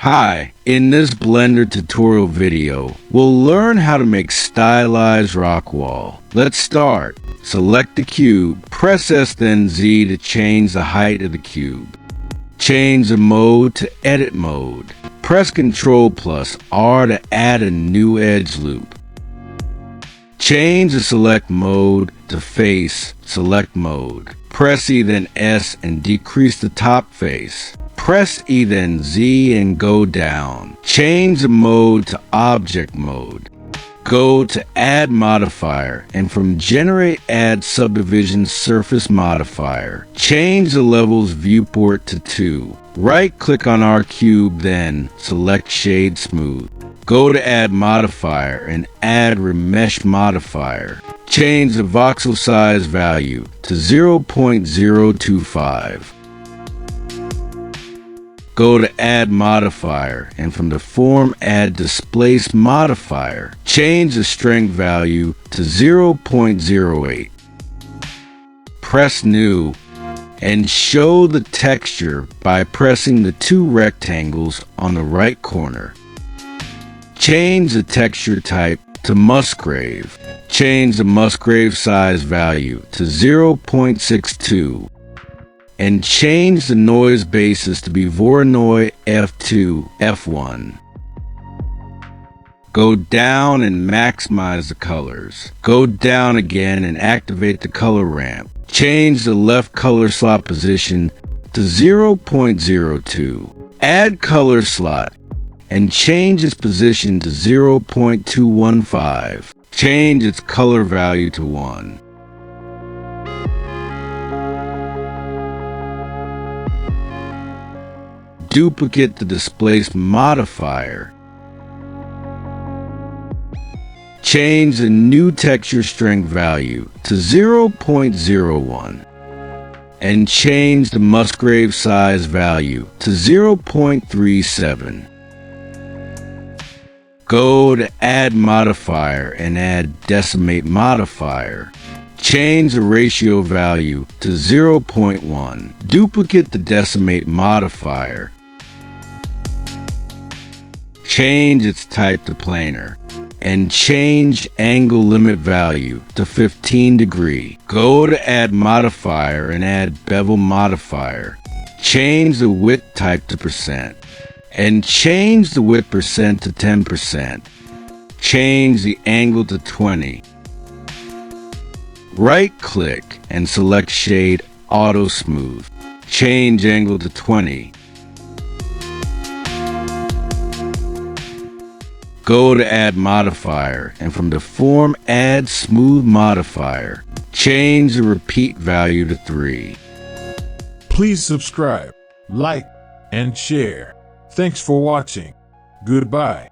Hi, in this Blender tutorial video, we'll learn how to make stylized rock wall. Let's start. Select the cube, press S then Z to change the height of the cube. Change the mode to edit mode. Press Ctrl plus R to add a new edge loop. Change the select mode to face select mode. Press E then S and decrease the top face. Press E then Z and go down. Change the mode to object mode. Go to add modifier and from generate add subdivision surface modifier. Change the level's viewport to 2. Right click on our cube then select shade smooth. Go to add modifier and add remesh modifier. Change the voxel size value to 0.025. Go to add modifier and from the form add displace modifier. Change the strength value to 0.08. Press new and show the texture by pressing the two rectangles on the right corner. Change the texture type to Musgrave. Change the Musgrave size value to 0.62. And change the noise basis to be Voronoi F2, F1. Go down and maximize the colors. Go down again and activate the color ramp. Change the left color slot position to 0.02. Add color slot and change its position to 0.215. Change its color value to 1. Duplicate the displace modifier. Change the new texture strength value to 0.01 and change the Musgrave size value to 0.37. Go to add modifier and add decimate modifier. Change the ratio value to 0.1. Duplicate the decimate modifier. Change its type to planar and change angle limit value to 15 degree. Go to add modifier and add bevel modifier. Change the width type to percent and change the width percent to 10%. Change the angle to 20. Right click and select shade auto smooth. Change angle to 20. Go to add modifier and from the form add smooth modifier. Change the repeat value to 3. Please subscribe, like, and share. Thanks for watching. Goodbye.